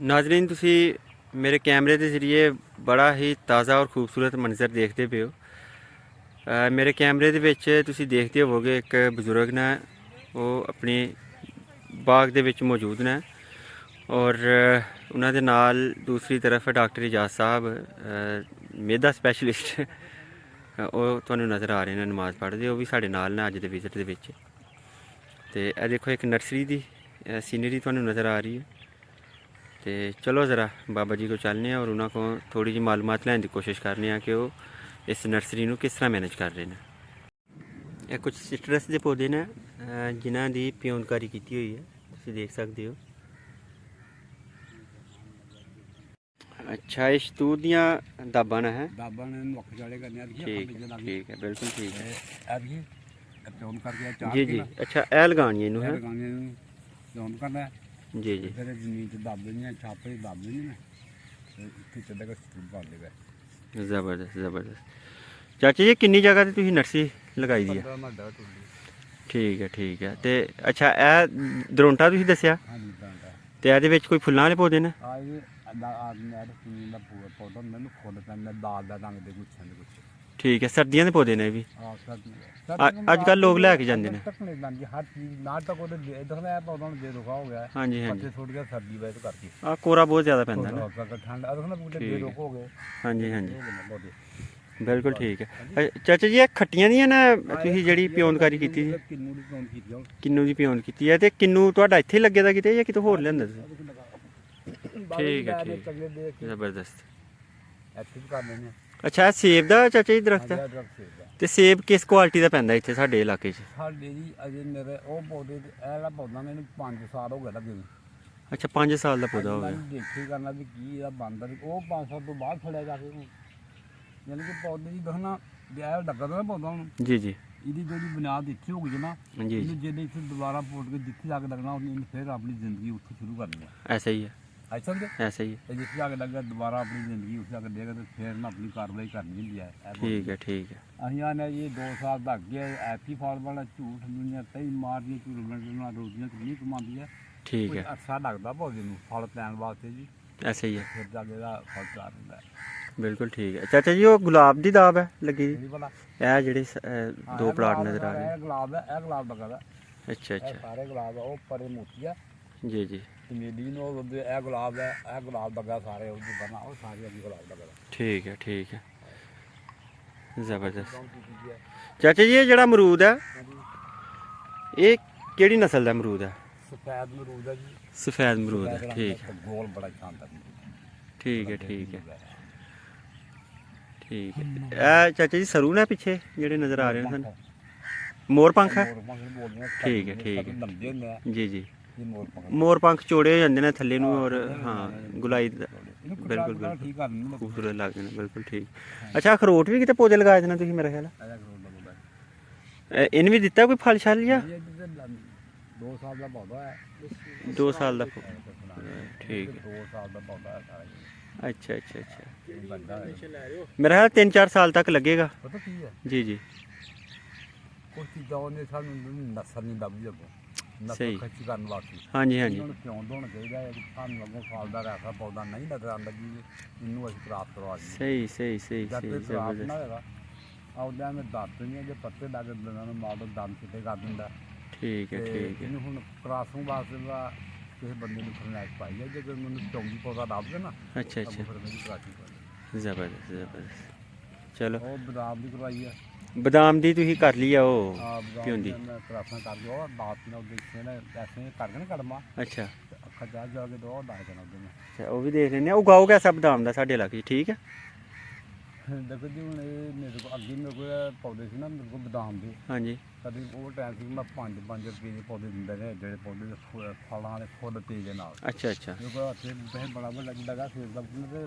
नाजरीन तुसी मेरे कैमरे के जरिए बड़ा ही ताज़ा और खूबसूरत मंजर देखते पे हो। मेरे कैमरे ਦੇ ਵਿੱਚ ਤੁਸੀਂ ਦੇਖਦੇ ਹੋਵੋਗੇ ਇੱਕ ਬਜ਼ੁਰਗ ਨੇ ਉਹ ਆਪਣੀ ਬਾਗ ਦੇ ਵਿੱਚ ਮੌਜੂਦ ਨੇ ਔਰ ਉਹਨਾਂ ਦੇ ਨਾਲ ਦੂਸਰੀ ਤਰਫ ਡਾਕਟਰ ਇਜਾਜ਼ ਸਾਹਿਬ ਮਿਹਦਾ ਸਪੈਸ਼ਲਿਸਟ ਉਹ ਤੁਹਾਨੂੰ ਨਜ਼ਰ ਆ ਰਹੇ ਨੇ ਨਮਾਜ਼ ਪੜ੍ਹਦੇ ਉਹ ਵੀ ਸਾਡੇ ਨਾਲ ਨੇ ਅੱਜ ਦੇ ਵਿਜ਼ਿਟ ਦੇ ਵਿੱਚ। ਤੇ ਇਹ ਦੇਖੋ ਇੱਕ ਨਰਸਰੀ ਦੀ सीनरी ਤੁਹਾਨੂੰ नज़र आ रही है। तो चलो ज़रा बाबा जी को चलने और उन्होंने को थोड़ी जी मालूमात लैन की कोशिश करने कि वो इस नर्सरी को किस तरह मैनेज कर रहे हैं। ये कुछ सिट्रस के पौधे ने जिन्हों की पियोनकारी की हुई है, तुम देख सकते हो। अच्छा ये शतूत दियाँ दाबा ने है। ठीक है, बिल्कुल ठीक है जी जी। अच्छा ए लगानी है जी जी। ज़बरदस्त ज़बरदस्त। चाचा जी किन्नी जगह ते तुसीं नर्सरी लगाई दी है? ठीक है। तो अच्छा ए दरोंटा तुसीं दस्सिया ते एहदे विच कोई फुल्लां वाले पौधे ने? ठीक है, सर्दियों के पौधे ने भी अजकल लोग लैके जाते हैं। हाँ जी हाँ जी, कोरा बहुत ज़्यादा पैंदा ना। हाँ जी हाँ जी, बिल्कुल ठीक है। चाचा जी खट्टियां दियां ना तुसीं जेहड़ी पियोनकारी की किन्नू की पियोन की है, तो किन्नू तुहाडा इत्थे लगे दा किते जां किते होर लिआंदा तुसीं? ठीक है ज़बरदस्त। अच्छा सेब का चाचा जी दरख्त है, तो सेब किस क्वालिटी का पैंदा इत्थे साडे इलाके च? अच्छा 5 साल का पौधा हो गया। जी जी ਇਹਦੀ ਜਿਹੜੀ ਬੁਨਿਆਦ ਇੱਥੇ ਹੋ ਗਈ ਨਾ जी ਇਹਨੂੰ ਜਿਹਦੇ ਇੱਥੇ ਦੁਬਾਰਾ ਪੋਟ ਕੇ ਜਿੱਥੇ ਜਾ ਕੇ ਲੱਗਣਾ ਉਹਨੇ ਫਿਰ ਆਪਣੀ ਜ਼ਿੰਦਗੀ ਉੱਥੇ ਸ਼ੁਰੂ ਕਰਨੀ ਹੈ। ऐसा ही है, ਐਸਾ ਹੁੰਦੇ ऐसा ही है। ਤੇ ਜਿੱਥੇ ਜਾ ਕੇ ਲੱਗਾ ਦੁਬਾਰਾ ਆਪਣੀ ਜ਼ਿੰਦਗੀ ਉੱਥੇ ਜਾ ਕੇ ਦੇਗਾ ਤੇ ਫਿਰ ਨਾ ਆਪਣੀ ਕਾਰਵਾਈ ਕਰਨੀ ਹੁੰਦੀ ਹੈ। ठीक है ठीक है। ਅਸੀਂ ਆਨੇ ਇਹ 2 ਸਾਲ ਦਾ ਅੱਗੇ ਐਪੀ ਫਾਲ ਵਾਲਾ ਝੂਠ ਦੁਨੀਆ ਤਈ ਮਾਰਦੀ ਝੂਠ ਬਣਨਾ ਰੋਜ਼ੀਆਂ ਕਿੰਨੀ ਕਮਾਉਂਦੀ ਹੈ। ठीक है, ਅੱਛਾ ਲੱਗਦਾ ਪੌਦੇ ਨੂੰ ਫਲ ਪੈਣ ਵਾਸਤੇ ਜੀ, ऐसा ही है, ਫਿਰ ਜਾ ਕੇ ਇਹਦਾ ਫਲ ਤਿਆਰ ਹੁੰਦਾ ਹੈ। बिल्कुल ठीक है। चाचा जी वो गुलाब की दाब है लगी ਇਹ ਭਲਾ ए जेडे दो प्लाट नजर आ रहे हैं? ਇਹ ਗੁਲਾਬ ਹੈ, ਇਹ ਗੁਲਾਬ ਦਾ ਕਦਾ अच्छा ਇਹ अच्छा ਸਾਰੇ ਗੁਲਾਬ ਆ ਉਹ ਪਰੇ ਮੋਤੀ ਆ जी जी ਕਮੇਡੀ ਨੂੰ ਇਹ ਗੁਲਾਬ ਹੈ, ਇਹ ਗੁਲਾਬ ਦਾ ਸਾਰੇ ਉਹ ਬਣਾ ਉਹ ਸਾਰੇ ਅੱਗੇ ਗੁਲਾਬ ਦਾ ਕਦਾ ठीक है ज़बरदस्त। चाचा जी ये जेड़ा अमरूद है ये केड़ी नस्ल का अमरूद है? सफेद अमरूद है जी, सफेद अमरूद है। ठीक है गोल बड़ा शानदार ठीक है ठीक है। ए चाचा जी सरू ने पिछे जेडे नज़र आ रहे हैं सन मोर पंख है? ठीक है लंबे ਹੁੰਦੇ ਆ जी जी। ਇਹ ਮੋਰ ਪੰਖ मोर पंख चौड़े हो जाते हैं थल्ले नूं और हाँ गुलाई ਇਹਨੂੰ बिल्कुल ਬਿਲਕੁਲ ਠੀਕ ਕਰਨ ਨੂੰ खूबसूरत लगते हैं बिल्कुल ठीक। अच्छा अखरोट भी कितने पौधे लगाए थे ना तुसीं मेरा ख्याल ਆਇਆ ਕਰੋੜ ਦਾ ਬੋਲਦਾ इन भी दिता कोई फल शल या? ਇਹ 2 ਸਾਲ ਦਾ ਪੌਦਾ ਹੈ। 2 साल का ठीक है। 2 ਸਾਲ ਦਾ ਪੌਦਾ ਹੈ ਸਾਰਾ ਜੀ। अच्छा ਇਹ ਵੱਡਾ ਹੈ। मेरा ख्याल 3-4 साल तक लगेगा। ਪਤਾ ਕੀ ਹੈ जी जी ਕੁਝ ਚੀਜ਼ਾਂ ਉਹਨੇ ਸਾਨੂੰ ਨਸਲ ਨਹੀਂ ਲੱਭਦੀ ਅੱਗੋਂ ਸਹੀ। ਨਸਲ ਖੱਚੀ ਕਰਨ ਵਾਸਤੇ हाँ जी हाँ जी ਹੁਣ ਕਿਉਂ ਦੋਣ ਚਾਹੀਦਾ ਹੈ ਕਿ ਸਾਨੂੰ ਅੱਗੋਂ ਫਲਦਾਰ ਐਸਾ ਪੌਦਾ ਨਹੀਂ ਨਜ਼ਰ ਆਉਂਦਾ ਜੀ ਇਹਨੂੰ ਅਸੀਂ ਪ੍ਰਾਪਤ ਕਰਵਾ ਲਈਏ। सही ਜਦ ਤੱਕ ਪ੍ਰਾਪਤ ज़बरदस्त। ਨਾ ਹੋਏਗਾ ਆਉਂਦਿਆਂ ਮੈਂ ਦੱਸ ਦਿੰਦੀ ਜੇ ਪੱਤੇ ਲੱਗ ਦਿੰਦਾ ਨੂੰ ਮਾਲ ਦਮ ਕਿਤੇ ਕਰ ਦਿੰਦਾ ठीक है ਤੇ ठीक है ਇਹਨੂੰ ਹੁਣ ਕ੍ਰਾਸਿੰਗ ਵਾਸਤੇ ਦਾ ਕਿਸੇ ਬੰਦੇ ਨੂੰ ਫਰਨੈਕ ਪਾਈ ਹੈ ਜੇ ਮੈਨੂੰ ਚੌਂਕੀ ਪੌਦਾ ਲੱਭ ਗਿਆ ਨਾ अच्छा ਅੱਗੋਂ अच्छा ਫਿਰ ਮੇਰੀ ਕਰਾਚੀ ਪਾਈ ज़बरदस्त। चलो ਉਹ ਬਦਾਮ ਦੀ ਕਰਵਾਈ ਹੈ। बादाम दी तुसीं कर ली है वो ਬਦਾਮ पियोंदी? ਮੈਂ ਕ੍ਰਾਸਾਂ ਕਰ ਦਿਓ ਉਹ ਦਾਤ ਨਾਲ ਦੇਖੇ ਨੇ ਐਸੇ ਕਰ ਗਏ ਕੜਮਾ अच्छा ਅੱਖਾਂ ਜਾ ਕੇ ਦੋ ਡਾਇ ਦੇਣਾ ਉਹਦੇ अच्छा वो भी देख लेने उगाओ कैसा बादाम का साढ़े इलाके ठीक है। में देखो जी ਹੁਣ ਇਹ ਮੇਰੇ ਕੋਲ ਅੱਗੇ ਮੇਰੇ ਕੋਲ ਪੌਦੇ ਸੀ ਨਾ ਮੇਰੇ ਕੋਲ ਬਦਾਮ ਦੇ हाँ जी ਕਦੇ ਉਹ ਟਾਈਮ ਸੀ ਮੈਂ 5 ਰੁਪਏ ਦੇ ਪੌਦੇ ਦਿੰਦੇ ਨੇ ਜਿਹੜੇ ਪੌਦੇ ਦੇ ਫਲਾਂ ਵਾਲੇ ਫੁੱਲ ਤੇਜ਼ ਦੇ ਨਾਲ अच्छा अच्छा ਮੇਰੇ ਕੋਲ ਹੱਥੇ ਬਹੁਤ ਬੜਾ ਵੱਡਾ ਲੱਗਾ ਫੇਰ ਦਾ ਤੇ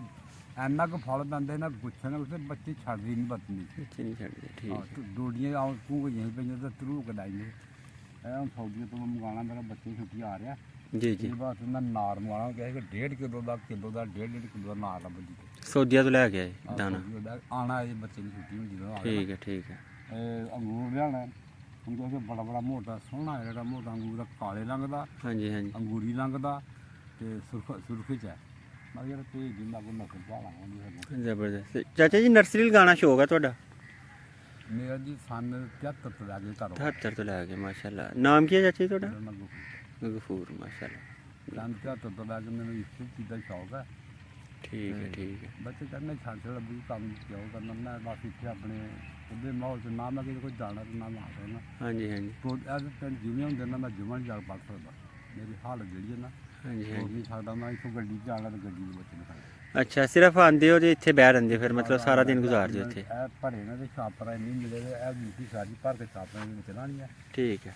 ਇੰਨਾ ਕੁ ਫਲ ਪੈਂਦੇ ਨਾ ਗੁੱਛੇ ਨਾਲ ਤੇ ਬੱਚੇ ਛੱਡਦੀ ਨਹੀਂ ਬੱਤਨੀ नीचे नहीं छड़ दे ठीक है। ਡੋਡੀਆਂ ਆਉਂ ਤੂੰ ਗਈਆਂ ਪਈਆਂ ਤੇ ਤਰੂ ਕਢਾਈਏ ਐ ਹੁਣ ਫੌਜੀ ਤੋਂ ਮੰਗਾਣਾ ਮੇਰਾ ਬੱਚੇ ਛੁੱਟੀ ਆ ਰਿਹਾ जी जी ਇਹ ਬਾਤ ਮੈਂ ਨਾਰ ਮੰਗਾਣਾ ਕਿਹਾ ਕਿ 1.5 ਕਿਲੋ ਦਾ 1.5 ਕਿਲੋ ਦਾ ਨਾਰ ਲੱਭ ਜੀ सौदिया तो लैके आए दाना। ਆਣਾ ਇਹ ਬੱਚੇ ਦੀ ਛੁੱਟੀ ਹੁੰਦੀ ਨਾ ठीक है ਅੰਗੂਰ ਲਿਆਣਾ ਹੁਣ ਕਿਉਂਕਿ ਬੜਾ ਮੋਟਾ ਸੋਹਣਾ ਜਿਹੜਾ ਮੋਟਾ ਅੰਗੂਰ ਦਾ ਕਾਲੇ ਰੰਗ ਦਾ हाँ जी ਅੰਗੂਰੀ ਰੰਗ ਦਾ ਤੇ ਸੁਰਖੀ ਚ ਹੈ ਮਗਰ ਤੇ ਜਿੰਨਾ ਕੋ ਨਕਲ ਪਾਲਾਂਗੇ ਜ਼ਬਰਦਸਤ। ਚਾਚਾ ਜੀ ਨਰਸਰੀ ਲਗਾਉਣਾ ਸ਼ੌਕ ਆ ਤੁਹਾਡਾ? ਮੇਰਾ ਜੀ ਸਨ 73 ਤੋਂ ਲੈ ਕੇ ਘਰੋਂ 73 ਤੋਂ ਲੈ ਕੇ ਮਾਸ਼ਾਅੱਲਾ। ਨਾਮ ਕੀ ਹੈ ਚਾਚਾ ਜੀ ਤੁਹਾਡਾ? ਮੇਰਾ ਨਾਮ ਗੁਰਪ੍ਰੀਤ ਗਫੂਰ ਮਾਸ਼ਾਅੱਲਾ। ਹੈ। ਸਨ 73 ਤੋਂ ਲੈ ਕੇ ਮੈਨੂੰ ਇਸ ਚੀਜ਼ ਦਾ ਸ਼ੌਕ ਹੈ। ਠੀਕ ਹੈ ਠੀਕ ਹੈ। ਬੱਚੇ ਕਹਿੰਦੇ ਛੱਡ ਛੱਡ ਵੀ ਕੰਮ ਕਿਉਂ ਕਰਨਾ, ਮੈਂ ਬਸ ਇੱਥੇ ਆਪਣੇ ਉਹਦੇ ਮਾਹੌਲ 'ਚ ਨਾ ਮੈਂ ਕਿਤੇ ਕੋਈ ਜਾਣਾ ਤੇ ਨਾ ਮੈਂ ਆ ਸਕਦਾ। ਹਾਂਜੀ ਹਾਂਜੀ ਕੋਈ ਐਸੇ ਪਿੰਡ ਜਿਵੇਂ ਹੁੰਦੇ ਨਾ ਮੈਂ ਜੁਮਨ ਜਾ ਪੜ ਸਕਦਾ। ਮੇਰੀ ਹਾਲਤ ਜਿਹੜੀ ਹੈ ਨਾ ਹਾਂਜੀ ਹੋ ਹਾਂਜੀ। ਨਹੀਂ ਸਕਦਾ, ਮੈਂ ਇੱਥੋਂ ਗੱਡੀ 'ਚ ਜਾਣਾ ਤੇ ਗੱਡੀ ਦੇ ਬੱਚੇ ਨੂੰ ਖਾਣਾ। ਅੱਛਾ ਸਿਰਫ ਆਉਂਦੇ ਹੋ ਤੇ ਇੱਥੇ ਬਹਿ ਰਹਿੰਦੇ ਫਿਰ ਮਤਲਬ ਸਾਰਾ ਦਿਨ ਗੁਜ਼ਾਰਦੇ ਹੋ ਇੱਥੇ? ਇਹ ਭਰੇ ਨਾ ਤੇ ਛਾਪਰਾ ਨਹੀਂ ਮਿਲੇ ਤੇ ਇਹ ਬੀਸੀ ਸਾਰੀ ਭਰ ਕੇ ਛਾਪਰਾਂ ਦੇ ਵਿੱਚ ਲਾਣੀ ਹੈ ਠੀਕ ਹੈ।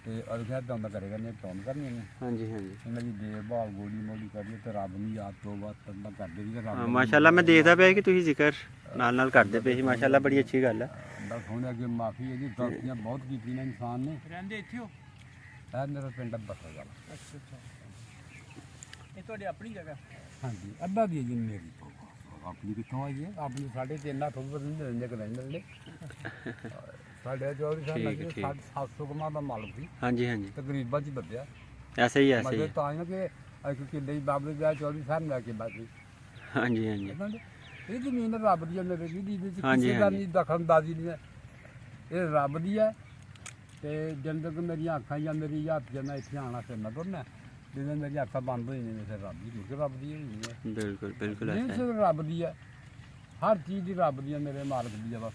ਤੇ ਅਰਗਾ ਦੰਦ ਕਰੇਗਾ ਨੇ ਟੌਨ ਕਰਨੀ ਨੇ ਹਾਂਜੀ ਹਾਂਜੀ। ਇਹਨਾਂ ਦੀ ਦੇਖਭਾਲ ਗੋਲੀ ਮੋਲੀ ਕਰੀਏ ਤੇ ਰੱਬ ਨੂੰ ਯਾਦ ਤੋਂ ਬਾਅਦ ਤੰਦਾ ਕਰਦੇ ਵੀ ਤੇ ਰੱਬ ਹਾਂ ਮਾਸ਼ਾਅੱਲਾ ਮੈਂ ਦੇਖਦਾ ਪਿਆ ਕਿ ਤੁਸੀਂ ਜ਼ਿਕਰ ਨਾਲ ਨਾਲ ਕਰਦੇ ਪਏ ਸੀ ਮਾਸ਼ਾਅੱਲਾ ਬੜੀ ਅੱਛੀ ਗੱਲ ਹੈ। ਦਾ ਸੋਹਣੇ ਅੱਗੇ ਮਾਫੀ ਹੈ ਜੀ, ਗਲਤੀਆਂ ਬਹੁਤ ਕੀਤੀਆਂ ਇਨਸਾਨ ਨੇ। ਰਹਿੰਦੇ ਇੱਥੇ ਹੋ? ਇਹ ਮੇਰਾ ਪਿੰਡ ਬਸਾ ਗੱਲ। ਅੱਛਾ ਅੱਛਾ, ਇਹ ਤੁਹਾਡੀ ਆਪਣੀ ਜਗ੍ਹਾ? ਹਾਂਜੀ ਅੱਧਾ ਦੀ ਹੈ ਜੀ ਮੇਰੀ। ਆਪਣੀ ਕਿੱਥੋਂ ਆਈ ਹੈ? ਆਪਣੀ ਸਾਡੇ 3 ਥੋੜਾ ਨਹੀਂ ਦਿੰਦੇ ਕਿ ਨਹੀਂ ਦਿੰਦੇ। ਸਾਡੇ 24 ਸਾਲ ਲੱਗੇ, 700 ਕਮਾ ਦਾ ਮਾਲਕ ਸੀ ਹਾਂਜੀ ਹਾਂਜੀ ਤੇ ਗਰੀਬਾਂ 'ਚ ਦੱਬਿਆ। ਐਸਾ ਹੀ ਐਸਾ ਹੀ ਮਗਰ ਹੈ। ਤਾਂ ਹੀ ਕਿ ਇੱਕ ਕਿੱਲੇ ਦੀ ਬਾਬਲੇ ਦਾ 24 ਸਾਲ ਲੈ ਕੇ ਬਾਕੀ ਹਾਂਜੀ ਹਾਂਜੀ ਇਹ ਜ਼ਮੀਨ ਰੱਬ ਦੀ ਹੈ ਮੇਰੇ ਜੀ, ਇਹਦੇ ਵਿੱਚ ਹਾਂਜੀ, ਕਿਸੇ ਦਾ ਹਾਂਜੀ। ਨਹੀਂ ਦਖਲਅੰਦਾਜ਼ੀ ਨਹੀਂ ਹੈ। ਇਹ ਰੱਬ ਦੀ ਹੈ ਤੇ ਜਦੋਂ ਤੱਕ ਮੇਰੀਆਂ ਅੱਖਾਂ ਜਾਂ ਮੇਰੀ ਹੱਥ ਜਾਂ ਮੈਂ ਇੱਥੇ ਆਉਣਾ ਫਿਰ ਨਾ ਤੁਰਨਾ, ਜਦੋਂ ਮੇਰੀਆਂ ਅੱਖਾਂ ਬੰਦ ਹੋਈ ਨੇ ਫਿਰ ਰੱਬ ਦੀ ਕਿਉਂਕਿ ਰੱਬ ਦੀ ਹੋਈ ਹੈ। ਬਿਲਕੁਲ ਬਿਲਕੁਲ ਨਹੀਂ ਐਸਾ ਹੈ। ਸਿਰਫ ਰੱਬ ਦੀ ਹੈ, ਹਰ ਚੀਜ਼ ਦੀ ਰੱਬ ਦੀ ਹੈ, ਮੇਰੇ ਮਾਲਕ ਦੀ ਹੈ ਬਸ।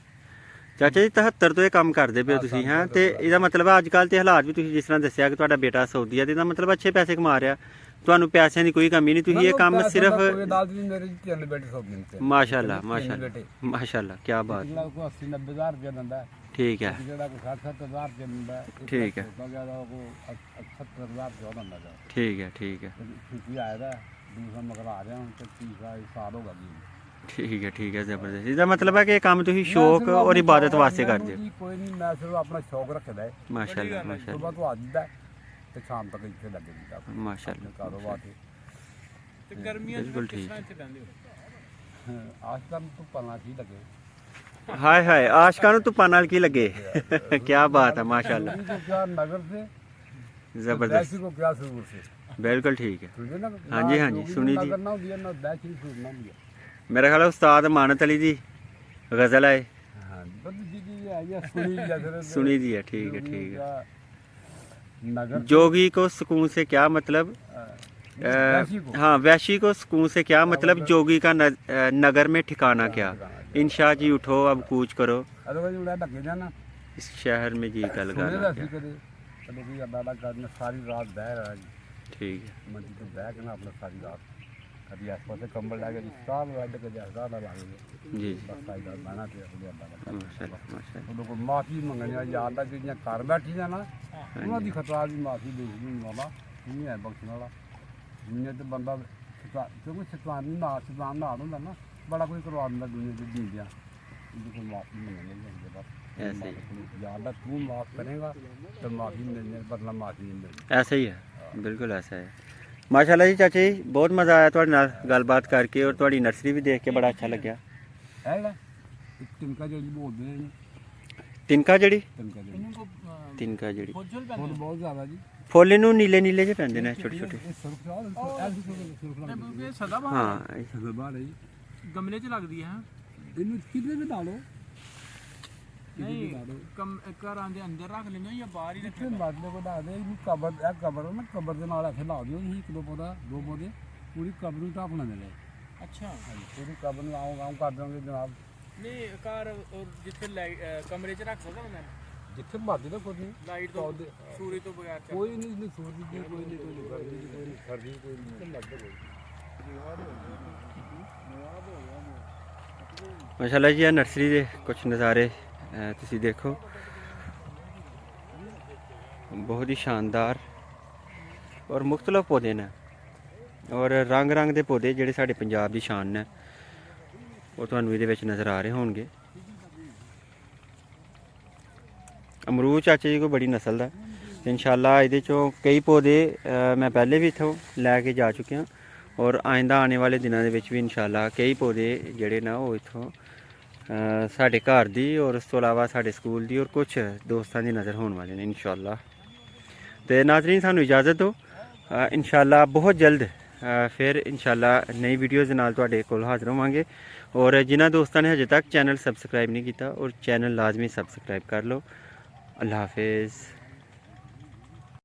ਚਾਚਾ ਜੀ 73 ਤੋਂ ਇਹ ਕੰਮ ਕਰਦੇ ਪਏ ਹੋ ਤੁਸੀਂ ਹਾਂ, ਤੇ ਇਹਦਾ ਮਤਲਬ ਹੈ ਅੱਜ ਕੱਲ੍ਹ ਤੇ ਹਾਲਾਤ ਵੀ ਤੁਸੀਂ ਜਿਸ ਤਰ੍ਹਾਂ ਦੱਸਿਆ ਕਿ ਤੁਹਾਡਾ ਬੇਟਾ ਸਾਊਦੀ ਆ ਤੇ ਇਹਦਾ ਮਤਲਬ ਅੱਛੇ ਪੈਸੇ ਕਮਾ ਰਿਹਾ, ਤੁਹਾਨੂੰ ਪੈਸਿਆਂ ਦੀ ਕੋਈ ਕਮੀ ਨਹੀਂ, ਤੁਸੀਂ ਇਹ ਕੰਮ ਸਿਰਫ ਕੋਈ ਦਾਲ ਦੀ ਮੇਰੇ 3 ਬੇਟੇ ਸੌ ਦਿਨ ਤੇ ਮਾਸ਼ਾਅੱਲਾ ਮਾਸ਼ਾਅੱਲਾ ਮਾਸ਼ਾਅੱਲਾ ਕੀ ਬਾਤ। ਜਿਹੜਾ ਕੋਈ 80-90 ਹਜ਼ਾਰ ਰੁਪਏ ਦਿੰਦਾ, ਠੀਕ ਹੈ ਜਿਹੜਾ ਕੋਈ 60-70 ਹਜ਼ਾਰ ਰੁਪਏ ਦਿੰਦਾ, ਠੀਕ ਹੈ। ਉਹ 70 ਹਜ਼ਾਰ ਰੁਪਏ ਦਿੰਦਾ ਗਾ। ਠੀਕ ਹੈ ਠੀਕ ਹੈ ਖੁਸ਼ੀ ਆਇਆ ਦਾ ਦੂਸਰਾ ਮਗਰ ਆ ਰਿਹਾ ਹੁਣ ਤੇ ਤੀਸਰਾ ਸਾਲ ਹੋ ਗਿਆ ਜੀ। ਠੀਕ ਹੈ ਜ਼ਬਰਦਸਤ। ਇਹਦਾ ਮਤਲਬ ਹੈ ਕਿ ਇਹ ਕੰਮ ਤੁਸੀਂ ਸ਼ੌਕ ਔਰ ਇਬਾਦਤ ਵਾਸਤੇ ਕਰਦੇ ਹੋ? ਕੋਈ ਨਹੀਂ, ਮੈਂ ਸਿਰਫ ਆਪਣਾ ਸ਼ੌਕ ਰੱਖਦਾ ਹੈ। ਮਾਸ਼ਾਅੱਲਾ ਸੁਬਾਹ ਮਾਸ਼ਾਅੱਲਾ ਤੋਂ ਅੱਜ ਦਾ ਤੇ ਸ਼ਾਮ ਤੱਕ ਇੱਥੇ ਲੱਗੇ ਜੀ ਮਾਸ਼ਾਅੱਲਾ ਕਾਰੋਬਾਰ ਤੇ। ਤੇ ਗਰਮੀਆਂ 'ਚ ਬਿਲਕੁਲ ਫਿਰ ਕਿਸ ਠੀਕ। ਤਰ੍ਹਾਂ ਇੱਥੇ ਰਹਿੰਦੇ ਹੋ? ਅੱਜ ਤੱਕ ਤੋਂ ਪਲਣਾ ਕੀ ਲੱਗੇ। ਹਾਏ ਹਾਏ ਆਸ਼ਕਾਂ ਨੂੰ ਧੁੱਪਾਂ ਨਾਲ ਕੀ ਲੱਗੇ ਕੀ ਬਾਤ ਹੈ ਮਾਸ਼ਾਅੱਲਾ को क्या नगर से, ਜ਼ਬਰਦਸਤ दैसी को क्या सूर से। ਬਿਲकुल ठीक है। सुनिए ना, हाँ जी, ना हाँ जी, जोगी सुनी जी। नगर ना होगी ना दैसी सूर ना होगी। मेरा ख्याल है उस्ताद मानत अली दी गज़ल है हाँ बस जी जी ये सुनी जैसे सुनी दी है। ठीक है ठीक है। नगर जोगी को सुकून से क्या मतलब दैसी को हाँ वैशी को सुकून से क्या मतलब, जोगी का नगर में ठिकाना क्या, इंशा जी उठो अब कूच करो अरे भाई उड़ा लगे जाना इस शहर में जी का सुने लगाना दैसी क्या। करे चलो कोई अड्डा करने सारी रात बह रहा जी ठीक है मंदिर तो बह के ना अपना सारी रात कभी आसपास से कंबल लाके साल वाले के जैसा ना लागे जी बस सारी रात बहना पे अपने अड्डा माशाल्लाह माशाल्लाह। उनको माफी मंगनी याद है ਜਿਹੜੀਆਂ ਘਰ ਬੈਠੀਆਂ ਨਾ ਉਹਨਾਂ ਦੀ ਖਤਰਾ ਦੀ ਮਾਫੀ ਦੇਖਣੀ ਵਾਲਾ ਨਹੀਂ ਹੈ ਬਖਸ਼ਣ ਵਾਲਾ। ਦੁਨੀਆ ਤੇ ਬੰਦਾ ਕਿਉਂਕਿ ਸ਼ੈਤਾਨੀ ਨਾਲ ਸ਼ੈਤਾਨ ਨਾਲ ਹੁੰਦਾ ਨਾ ਬੜਾ ਕੋਈ ਕਰਵਾ ਦਿੰਦਾ ਦੁਨੀਆ ਦੇ ਜੀਂਦਿਆਂ, ਇਹਦੀ ਕੋਈ ਮਾਫੀ ਮੰਗਣੀ ਨਹੀਂ ਹੁੰਦੀ ਬਸ। ऐसे ही याद है तू माफ करेगा तो माफी मिलने बदला माफी नहीं मिलती। ऐसा ही है बिल्कुल ऐसा है। माशाल्लाह जी चाचा जी बहुत मज़ा आया ਤੁਹਾਡੇ ਨਾਲ ਗੱਲਬਾਤ ਕਰਕੇ ਔਰ ਤੁਹਾਡੀ ਨਰਸਰੀ ਵੀ ਦੇਖ ਕੇ ਬੜਾ ਅੱਛਾ ਲੱਗਿਆ। है ना एक तिनका जड़ी बोलते हैं ਤਿਨਕਾ ਜਿਹੜੀ तिनका जड़ी ਇਹਨੂੰ ਕੋ ਤਿਨਕਾ ਜਿਹੜੀ ਫੁੱਲ फुल ਪੈਂਦੇ बहुत ज़्यादा जी। ਫੁੱਲ ਇਹਨੂੰ ਨੀਲੇ ਨੀਲੇ ਜਿਹੇ ਪੈਂਦੇ ਨੇ ਛੋਟੇ ਛੋਟੇ। ये सुर्ख साल ऐसी सुर्ख ਨੇ लगती ਇਹ ਸਦਾ ਬਹਾਰ ਹਾਂ है बाहर है जी। ਗਮਲੇ 'ਚ ਲੱਗਦੀ ਹੈ। इन्हें कितने में डालो ਨਹੀਂ ਘਰਾਂ ਦੇ ਅੰਦਰ ਰੱਖ ਲੈਂਦੇ ਜਾਂ ਬਾਹਰ ਹੀ जितने ਰੱਖਦੇ? बादले को डाल दे इन्हें कबर है कबर है ना कबर के नाल ऐसे ला दियो जी एक दो पौधा दो पौधे पूरी कबर में ढापना मिले ਅੱਛਾ पूरी कबर में आऊँ कर देंगे जनाब ਨਹੀਂ ਘਰ ਔਰ ਜਿੱਥੇ ਕਮਰੇ 'ਚ ਰੱਖ ਸਕਦਾ ਮੈਂ जितने बादले तो खुद नहीं ਲਾਈਟ ਤੋਂ ਪੌਦੇ ਸੂਰਜ ਤੋਂ ਬਗੈਰ ਚੱਲ कोई नहीं इसमें सूरज की कोई नहीं कोई गर्मी की कोई नहीं सर्दी की कोई नहीं लगता ਮਾਸ਼ਾਅੱਲਾ ਜੀ ਇਹ ਨਰਸਰੀ ਦੇ ਕੁਝ ਨਜ਼ਾਰੇ ਤੁਸੀਂ ਦੇਖੋ, ਬਹੁਤ ਹੀ ਸ਼ਾਨਦਾਰ ਔਰ ਮੁxtਲਫ ਪੌਦੇ ਨੇ ਔਰ ਰੰਗ ਰੰਗ ਦੇ ਪੌਦੇ ਜਿਹੜੇ ਸਾਡੇ ਪੰਜਾਬ ਦੀ ਸ਼ਾਨ ਨੇ ਉਹ ਤੁਹਾਨੂੰ ਇਹਦੇ ਵਿੱਚ ਨਜ਼ਰ ਆ ਰਹੇ ਹੋਣਗੇ। ਅਮਰੂਦ ਚਾਚਾ ਜੀ ਕੋਈ ਬੜੀ ਨਸਲ ਦਾ ਤੇ ਇਨਸ਼ਾਅੱਲਾ ਇਹਦੇ ਚੋਂ ਕਈ ਪੌਦੇ ਮੈਂ ਪਹਿਲੇ ਵੀ ਇੱਥੋਂ ਲੈ ਕੇ ਜਾ ਚੁੱਕਿਆ ਔਰ ਆਇੰਦਾ ਆਉਣੇ ਵਾਲੇ ਦਿਨਾਂ ਦੇ ਵਿੱਚ ਵੀ ਇਨਸ਼ਾਅੱਲਾ ਕਈ ਪੌਦੇ ਜਿਹੜੇ ਨਾ ਉਹ ਇੱਥੋਂ ਸਾਡੇ ਘਰ ਦੀ ਔਰ ਉਸ ਤੋਂ ਇਲਾਵਾ ਸਾਡੇ ਸਕੂਲ ਦੀ ਔਰ ਕੁਝ ਦੋਸਤਾਂ ਦੀ ਨਜ਼ਰ ਹੋਣ ਵਾਲੇ ਨੇ ਇਨਸ਼ਾਅੱਲਾ। ਤੇ ਨਾਜ਼ਰੀਨ ਸਾਨੂੰ ਇਜਾਜ਼ਤ ਦਿਓ, ਇਨਸ਼ਾਅੱਲਾ ਬਹੁਤ ਜਲਦ ਫਿਰ ਇਨਸ਼ਾਅੱਲਾ ਨਈ ਵੀਡੀਓਜ਼ ਦੇ ਨਾਲ ਤੁਹਾਡੇ ਕੋਲ ਹਾਜ਼ਰ ਹੋਵਾਂਗੇ। ਔਰ ਜਿਨ੍ਹਾਂ ਦੋਸਤਾਂ ਨੇ ਹਜੇ ਤੱਕ ਚੈਨਲ ਸਬਸਕ੍ਰਾਈਬ ਨਹੀਂ ਕੀਤਾ, ਔਰ ਚੈਨਲ ਲਾਜ਼ਮੀ ਸਬਸਕ੍ਰਾਈਬ ਕਰ ਲਓ। ਅੱਲਾ ਹਾਫਿਜ਼।